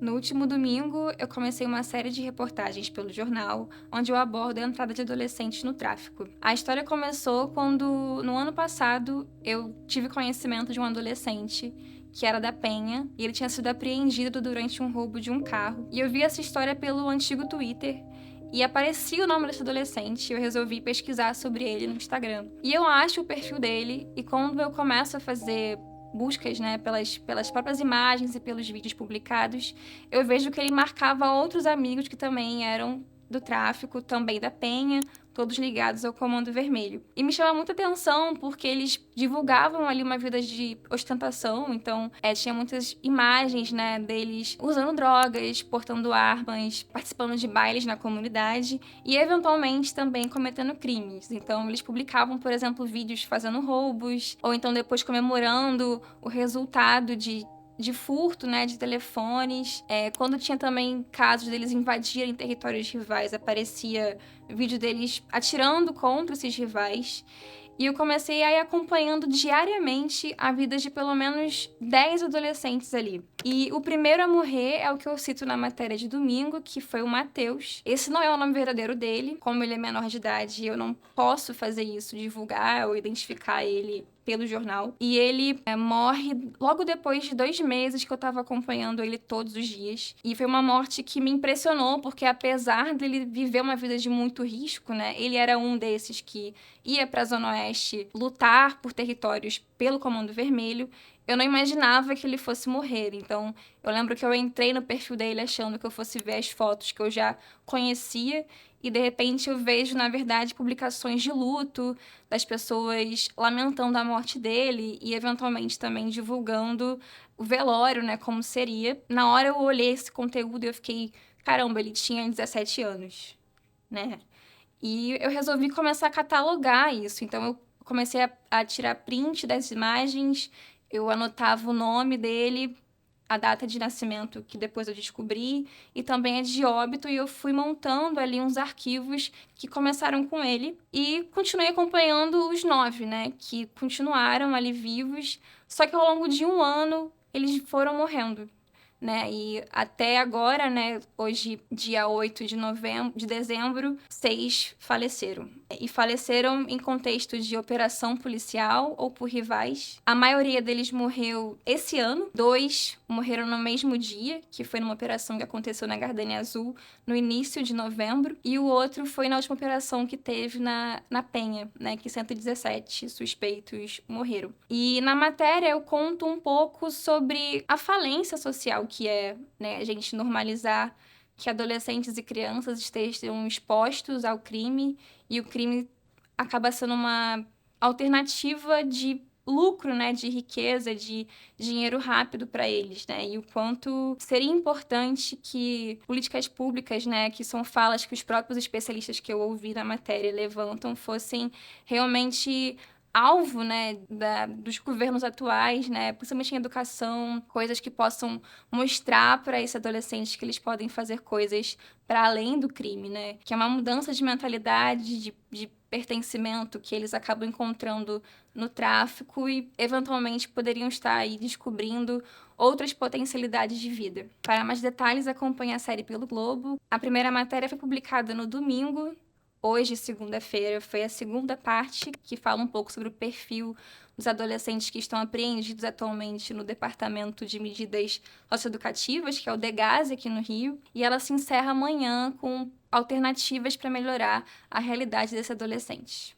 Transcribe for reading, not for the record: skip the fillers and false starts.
No último domingo, eu comecei uma série de reportagens pelo jornal, onde eu abordo a entrada de adolescentes no tráfico. A história começou quando, no ano passado, eu tive conhecimento de um adolescente que era da Penha, e ele tinha sido apreendido durante um roubo de um carro. E eu vi essa história pelo antigo Twitter, e aparecia o nome desse adolescente, e eu resolvi pesquisar sobre ele no Instagram. E eu acho o perfil dele, e quando eu começo a fazer buscas, né, pelas próprias imagens e pelos vídeos publicados, eu vejo que ele marcava outros amigos que também eram do tráfico, também da Penha, todos ligados ao Comando Vermelho. E me chama muita atenção porque eles divulgavam ali uma vida de ostentação, então tinha muitas imagens, né, deles usando drogas, portando armas, participando de bailes na comunidade e eventualmente também cometendo crimes. Então eles publicavam, por exemplo, vídeos fazendo roubos, ou então depois comemorando o resultado de furto, né, de telefones. Quando tinha também casos deles invadirem territórios rivais, aparecia vídeo deles atirando contra esses rivais. E eu comecei a ir acompanhando diariamente a vida de pelo menos 10 adolescentes ali. E o primeiro a morrer é o que eu cito na matéria de domingo, que foi o Matheus. Esse não é o nome verdadeiro dele. Como ele é menor de idade, eu não posso fazer isso, divulgar ou identificar ele pelo jornal. E ele morre logo depois de 2 meses que eu tava acompanhando ele todos os dias. E foi uma morte que me impressionou, porque apesar dele viver uma vida de muito risco, né? Ele era um desses que ia pra Zona Oeste lutar por territórios pelo Comando Vermelho. Eu não imaginava que ele fosse morrer. Então, eu lembro que eu entrei no perfil dele achando que eu fosse ver as fotos que eu já conhecia. E, de repente, eu vejo, na verdade, publicações de luto das pessoas lamentando a morte dele e, eventualmente, também divulgando o velório, né, como seria. Na hora eu olhei esse conteúdo e eu fiquei, caramba, ele tinha 17 anos, né? E eu resolvi começar a catalogar isso. Então, eu comecei a tirar print das imagens, eu anotava o nome dele, a data de nascimento, que depois eu descobri, e também a de óbito, e eu fui montando ali uns arquivos que começaram com ele. E continuei acompanhando os 9, né, que continuaram ali vivos, só que ao longo de um ano eles foram morrendo, né? E até agora, né, hoje, dia 8 de dezembro, 6 faleceram. E faleceram em contexto de operação policial ou por rivais. A maioria deles morreu esse ano. 2 morreram no mesmo dia, que foi numa operação que aconteceu na Gardenia Azul, no início de novembro. E o outro foi na última operação que teve na Penha, né, que 117 suspeitos morreram. E na matéria eu conto um pouco sobre a falência social que é, né, a gente normalizar que adolescentes e crianças estejam expostos ao crime e o crime acaba sendo uma alternativa de lucro, né, de riqueza, de dinheiro rápido para eles, né, e o quanto seria importante que políticas públicas, né, que são falas que os próprios especialistas que eu ouvi na matéria levantam, fossem realmente alvo, né, dos governos atuais, né, principalmente em educação, coisas que possam mostrar para esses adolescentes que eles podem fazer coisas para além do crime, né, que é uma mudança de mentalidade, de pertencimento que eles acabam encontrando no tráfico e, eventualmente, poderiam estar aí descobrindo outras potencialidades de vida. Para mais detalhes, acompanhe a série pelo Globo. A primeira matéria foi publicada no domingo. Hoje, segunda-feira, foi a segunda parte, que fala um pouco sobre o perfil dos adolescentes que estão apreendidos atualmente no Departamento de Medidas Socioeducativas, que é o DEGASE aqui no Rio, e ela se encerra amanhã com alternativas para melhorar a realidade desses adolescentes.